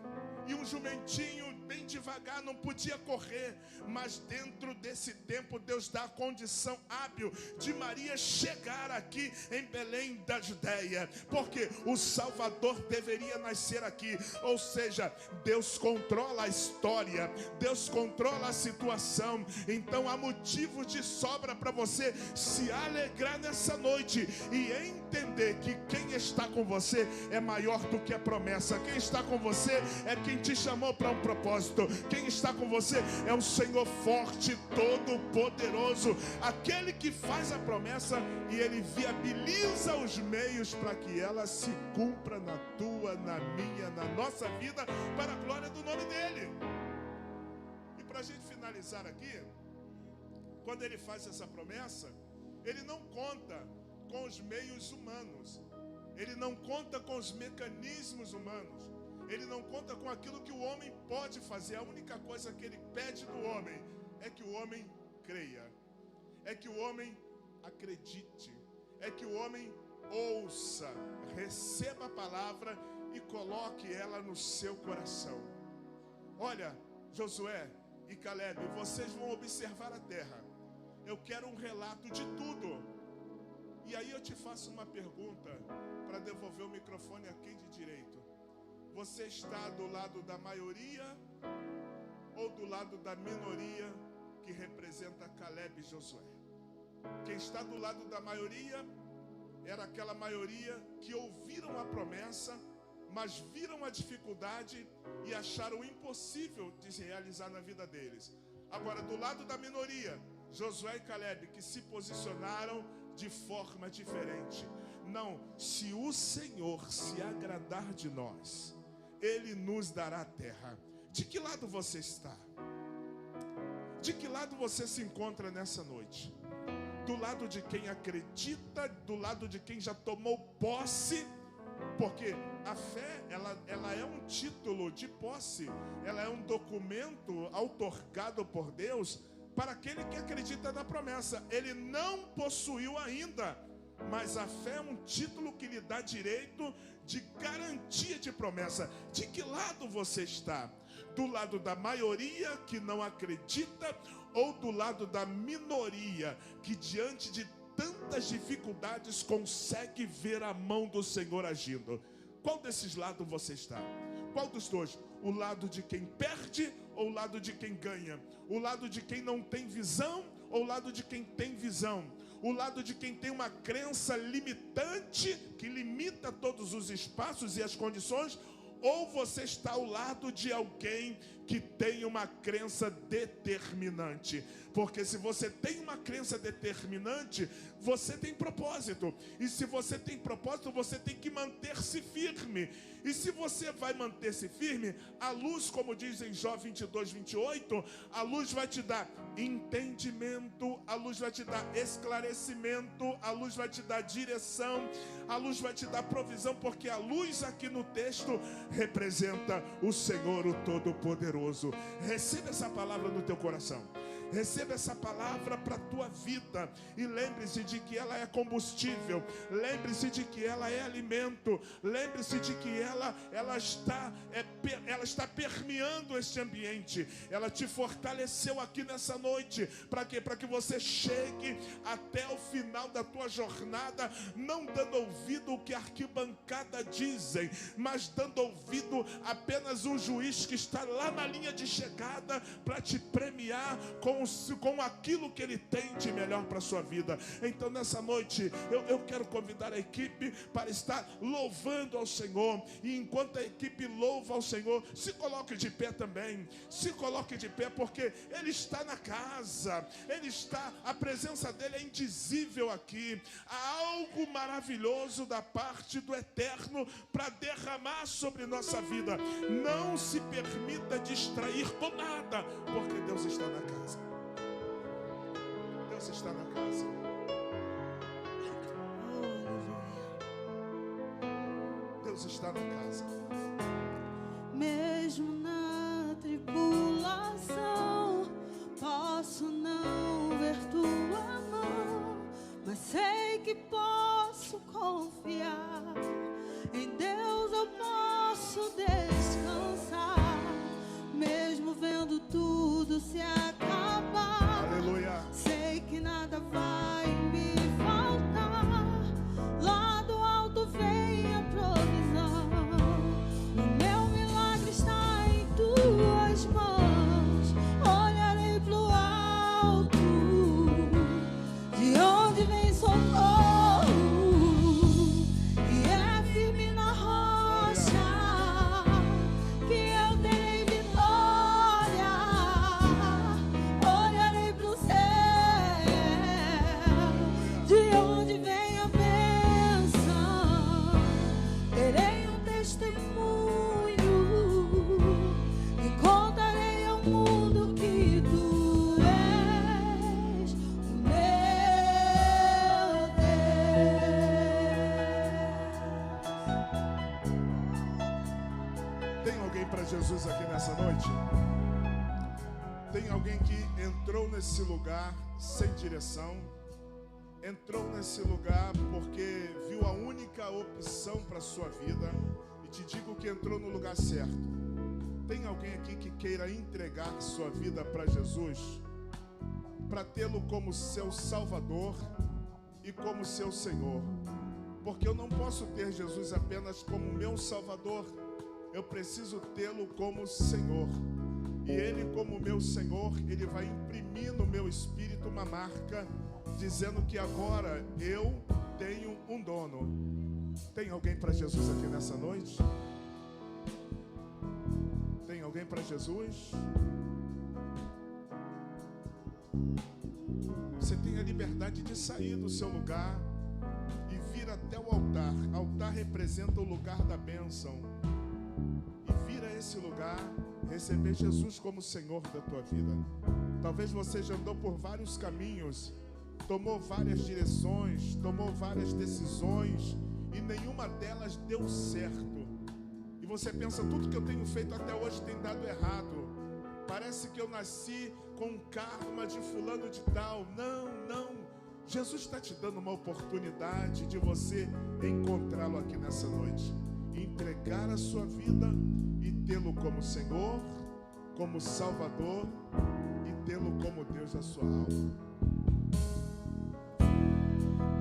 e um jumentinho bem devagar não podia correr, mas dentro desse tempo Deus dá a condição hábil de Maria chegar aqui em Belém da Judéia, porque o Salvador deveria nascer aqui. Ou seja, Deus controla a história, Deus controla a situação. Então há motivo de sobra para você se alegrar nessa noite e entender que quem está com você é maior do que a promessa. Quem está com você é quem te chamou para um propósito. Quem está com você é o Senhor forte, todo poderoso, aquele que faz a promessa e Ele viabiliza os meios para que ela se cumpra na tua, na minha, na nossa vida, para a glória do nome dEle. E para a gente finalizar aqui, quando Ele faz essa promessa, Ele não conta com os meios humanos, Ele não conta com os mecanismos humanos, Ele não conta com aquilo que o homem pode fazer. A única coisa que Ele pede do homem é que o homem creia, é que o homem acredite, é que o homem ouça, receba a palavra e coloque ela no seu coração. Olha, Josué e Caleb, vocês vão observar a terra. Eu quero um relato de tudo. E aí eu te faço uma pergunta para devolver o microfone a quem de direito. Você está do lado da maioria ou do lado da minoria que representa Caleb e Josué? Quem está do lado da maioria era aquela maioria que ouviram a promessa, mas viram a dificuldade e acharam impossível de se realizar na vida deles. Agora, do lado da minoria, Josué e Caleb, que se posicionaram de forma diferente. Não, se o Senhor se agradar de nós, Ele nos dará a terra. De que lado você está? De que lado você se encontra nessa noite? Do lado de quem acredita, do lado de quem já tomou posse? Porque a fé, ela é um título de posse, ela é um documento outorgado por Deus para aquele que acredita na promessa. Ele não possuiu ainda, mas a fé é um título que lhe dá direito de garantia de promessa. De que lado você está? Do lado da maioria que não acredita ou do lado da minoria que diante de tantas dificuldades consegue ver a mão do Senhor agindo? Qual desses lados você está? Qual dos dois? O lado de quem perde ou o lado de quem ganha? O lado de quem não tem visão ou o lado de quem tem visão? O lado de quem tem uma crença limitante, que limita todos os espaços e as condições? Ou você está ao lado de alguém que tem uma crença determinante? Porque se você tem uma crença determinante, você tem propósito. E se você tem propósito, você tem que manter-se firme. E se você vai manter-se firme, a luz, como diz em Jó 22, 28, a luz vai te dar entendimento, a luz vai te dar esclarecimento, a luz vai te dar direção, a luz vai te dar provisão, porque a luz aqui no texto representa o Senhor, o Todo-Poderoso. Receba essa palavra no teu coração. Receba essa palavra para a tua vida e lembre-se de que ela é combustível, lembre-se de que ela é alimento, lembre-se de que ela está permeando este ambiente. Ela te fortaleceu aqui nessa noite. Para quê? Para que você chegue até o final da tua jornada, não dando ouvido ao que a arquibancada dizem, mas dando ouvido apenas um juiz que está lá na linha de chegada para te premiar com com aquilo que Ele tem de melhor para a sua vida. Então nessa noite eu quero convidar a equipe para estar louvando ao Senhor. E enquanto a equipe louva ao Senhor, se coloque de pé também. Se coloque de pé, porque Ele está na casa. Ele está, a presença dEle é indizível aqui. Há algo maravilhoso da parte do Eterno para derramar sobre nossa vida. Não se permita distrair com nada, porque Deus está na casa. Deus está na casa. Deus está na casa. Mesmo na tribulação, posso não ver tua mão, mas sei que posso confiar. Em Deus eu posso descansar, mesmo vendo tudo se acabar. Aleluia. Sei que nada vai me faltar. Lá do alto vem a provisão. O meu milagre está em tuas mãos. Olharei pro alto, de onde vem socorro, e é firme na rocha que eu terei vitória. Olharei pro céu, de onde vem a bênção. Terei um testemunho e contarei ao mundo que tu és o meu Deus. Tem alguém para Jesus aqui nessa noite? Tem alguém que entrou nesse lugar sem direção? Entrou nesse lugar porque viu a única opção para a sua vida? E te digo que entrou no lugar certo. Tem alguém aqui que queira entregar sua vida para Jesus? Para tê-lo como seu Salvador e como seu Senhor? Porque eu não posso ter Jesus apenas como meu Salvador. Eu preciso tê-lo como Senhor. E Ele, como meu Senhor, Ele vai imprimir no meu espírito uma marca, dizendo que agora eu tenho um dono. Tem alguém para Jesus aqui nessa noite? Tem alguém para Jesus? Você tem a liberdade de sair do seu lugar e vir até o altar. O altar representa o lugar da bênção. E vir a esse lugar, receber Jesus como Senhor da tua vida. Talvez você já andou por vários caminhos, tomou várias direções, tomou várias decisões e nenhuma delas deu certo. E você pensa, tudo que eu tenho feito até hoje tem dado errado. Parece que eu nasci com karma de fulano de tal. Não, não. Jesus está te dando uma oportunidade de você encontrá-lo aqui nessa noite. Entregar a sua vida e tê-lo como Senhor, como Salvador e tê-lo como Deus da sua alma.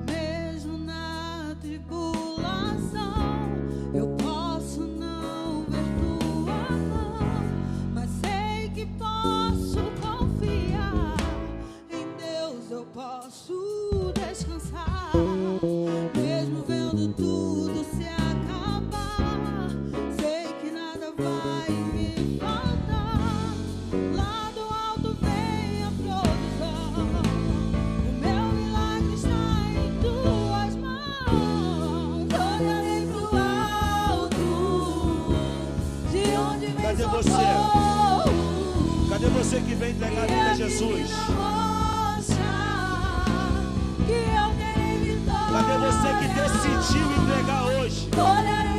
Mesmo na tribulação, eu posso não ver tua mão, mas sei que posso confiar. Em Deus eu posso descansar, mesmo vendo tudo se acabar. Sei que nada vai me faltar. Lá do alto vem a provisão. O meu milagre está em tuas mãos. Olharei pro alto, de onde vem Cadê você? socorro. Cadê você que vem entregar a vida a Jesus? Que eu terei vitória. Cadê você que decidiu entregar hoje? Olharei